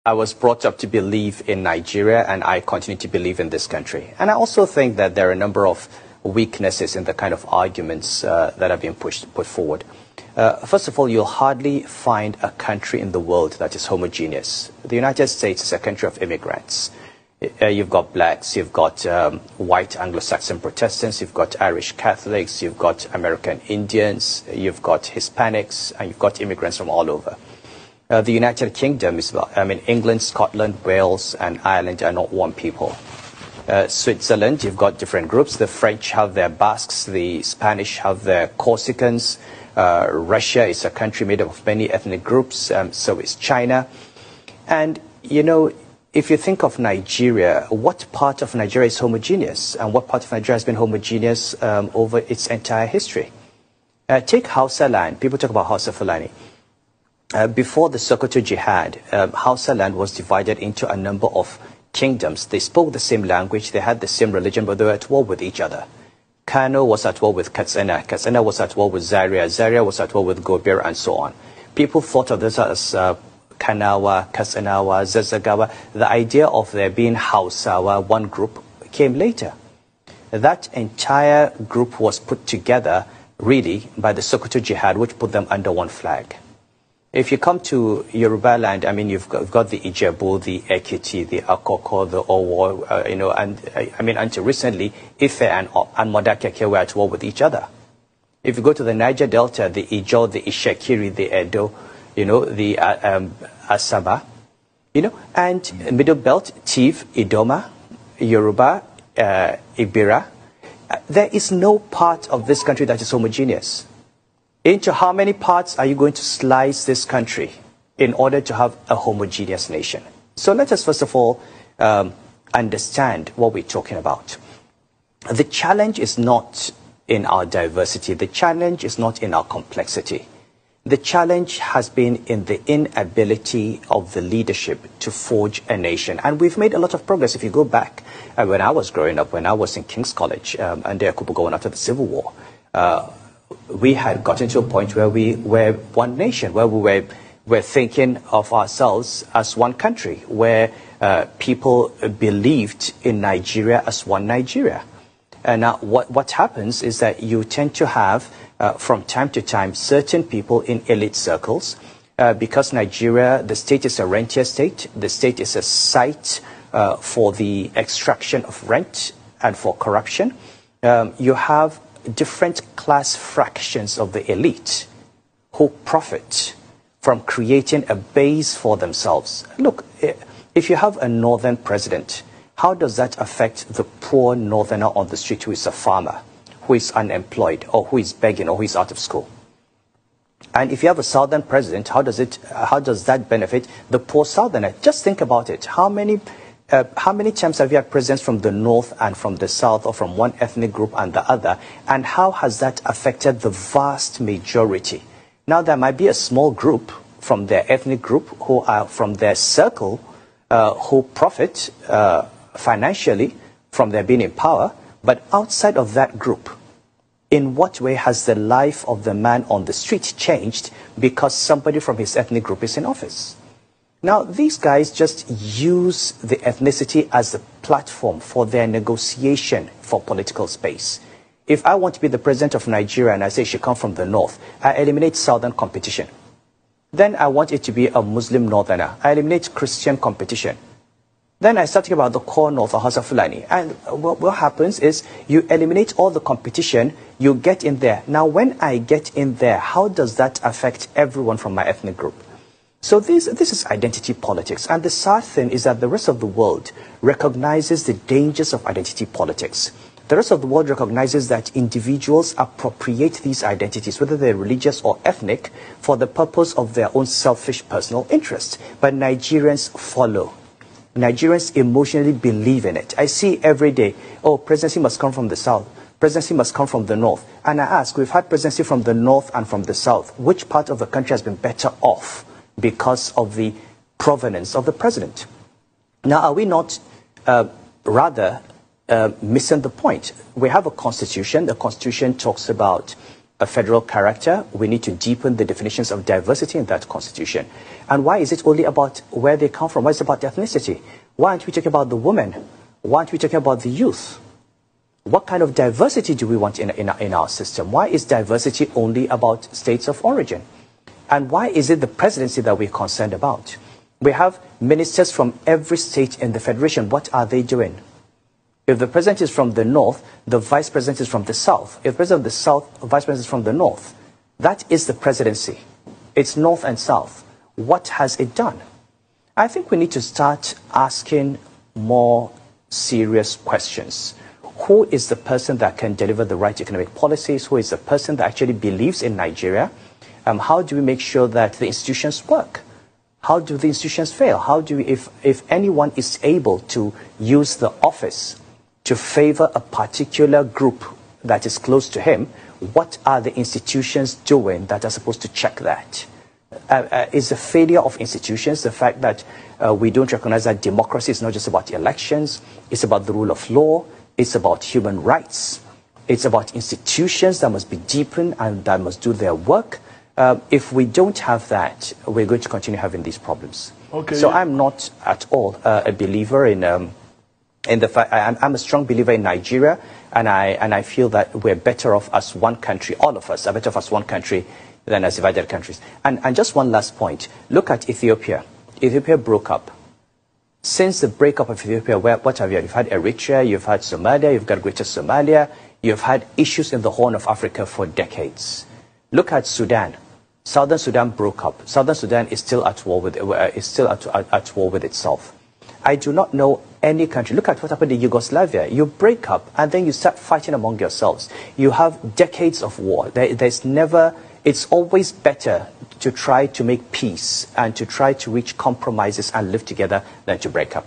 I was brought up to believe in Nigeria, and I continue to believe in this country. And I also think that there are a number of weaknesses in the kind of arguments that have been put forward. First of all, you'll hardly find a country in the world that is homogeneous. The United States is a country of immigrants. You've got blacks, you've got white Anglo-Saxon Protestants, you've got Irish Catholics, you've got American Indians, you've got Hispanics, and you've got immigrants from all over. The United Kingdom is, England, Scotland, Wales, and Ireland are not one people. Switzerland, you've got different groups. The French have their Basques, the Spanish have their Corsicans. Russia is a country made up of many ethnic groups, so is China. And, you know, if you think of Nigeria, what part of Nigeria is homogeneous? And what part of Nigeria has been homogeneous over its entire history? Take Hausa land. People talk about Hausa Fulani. Before the 𝗁𝗁 Jihad, Hausa land was divided into a number of kingdoms. They spoke the same language, they had the same religion, but they were at war with each other. Kano was at war with Katsina, Katsina was at war with Zaria, Zaria was at war with Gobir, and so on. People thought of this as Kanawa, Katsinawa, Zazagawa. The idea of there being Hausawa, one group, came later. That entire group was put together, really, by the 𝗁𝗁 Jihad, which put them under one flag. If you come to Yoruba land, I mean, you've got the 𝗳𝗵𝗲𝗂𝗏, the 𝗳𝗁𝗄𝗏, the 𝗁𝗄𝗏, the 𝗺𝗲𝗏, you know, and I mean, until recently, 𝗞𝗊 and 𝗺𝗏𝗂𝗏 were at war with each other. If you go to the Niger Delta, the 𝗳𝗁, the 𝗁𝗁𝗄𝗏, the 𝗳𝗁, you know, the Asaba, you know, and Middle Belt, Tiv, Idoma, Yoruba, Ibira. There is no part of this country that is homogeneous. Into how many parts are you going to slice this country in order to have a homogeneous nation? So let us first of all understand what we're talking about. The challenge is not in our diversity. The challenge is not in our complexity. The challenge has been in the inability of the leadership to forge a nation. And we've made a lot of progress. If you go back, when I was growing up, when I was in King's College, under Yakubu after the Civil War, we had gotten to a point where we were one nation, where we were thinking of ourselves as one country, where people believed in Nigeria as one Nigeria. And now what happens is that you tend to have, from time to time, certain people in elite circles, because Nigeria, the state is a rentier state, the state is a site for the extraction of rent and for corruption. You have different class fractions of the elite who profit from creating a base for themselves. Look, if you have a northern president, how does that affect the poor northerner on the street who is a farmer, who is unemployed, or who is begging, or who is out of school? And if you have a southern president, how does that benefit the poor southerner? Just think about it. How many times have you had presidents from the north and from the south, or from one ethnic group and the other? And how has that affected the vast majority? Now, there might be a small group from their ethnic group who are from their circle who profit financially from their being in power. But outside of that group, in what way has the life of the man on the street changed because somebody from his ethnic group is in office? Now, these guys just use the ethnicity as a platform for their negotiation for political space. If I want to be the president of Nigeria and I say she come from the north, I eliminate southern competition. Then I want it to be a Muslim northerner. I eliminate Christian competition. Then I start thinking about the core north or Hausa Fulani. And what happens is you eliminate all the competition, you get in there. Now, when I get in there, how does that affect everyone from my ethnic group? So this is identity politics. And the sad thing is that the rest of the world recognizes the dangers of identity politics. The rest of the world recognizes that individuals appropriate these identities, whether they're religious or ethnic, for the purpose of their own selfish personal interest. But Nigerians follow. Nigerians emotionally believe in it. I see every day, oh, presidency must come from the south. Presidency must come from the north. And I ask, we've had presidency from the north and from the south. Which part of the country has been better off because of the provenance of the president? Now, are we not rather missing the point? We have a constitution. The constitution talks about a federal character, we need to deepen the definitions of diversity in that constitution. And why is it only about where they come from? Why is it about ethnicity? Why aren't we talking about the women? Why aren't we talking about the youth? What kind of diversity do we want in our system? Why is diversity only about states of origin? And why is it the presidency that we're concerned about? We have ministers from every state in the federation. What are they doing? If the president is from the north, the vice president is from the south. If the president of the south, the vice president is from the north. That is the presidency. It's north and south. What has it done? I think we need to start asking more serious questions. Who is the person that can deliver the right economic policies? Who is the person that actually believes in Nigeria? How do we make sure that the institutions work? How do the institutions fail? How do we, if anyone is able to use the office to favor a particular group that is close to him, what are the institutions doing that are supposed to check that? Is the failure of institutions the fact that we don't recognize that democracy is not just about elections, it's about the rule of law, it's about human rights, it's about institutions that must be deepened and that must do their work. If we don't have that, we're going to continue having these problems. Okay. So I'm not at all a believer in the fact. I'm a strong believer in Nigeria, and I feel that we're better off as one country. All of us are better off as one country than as divided countries. And just one last point. Look at Ethiopia. Ethiopia broke up. Since the breakup of Ethiopia, what have you had? You've had Eritrea, you've had Somalia, you've got Greater Somalia, you've had issues in the Horn of Africa for decades. Look at Sudan. Southern Sudan broke up. Southern Sudan is still at war with itself. I do not know any country. Look at what happened in Yugoslavia. You break up and then you start fighting among yourselves. You have decades of war. It's always better to try to make peace and to try to reach compromises and live together than to break up.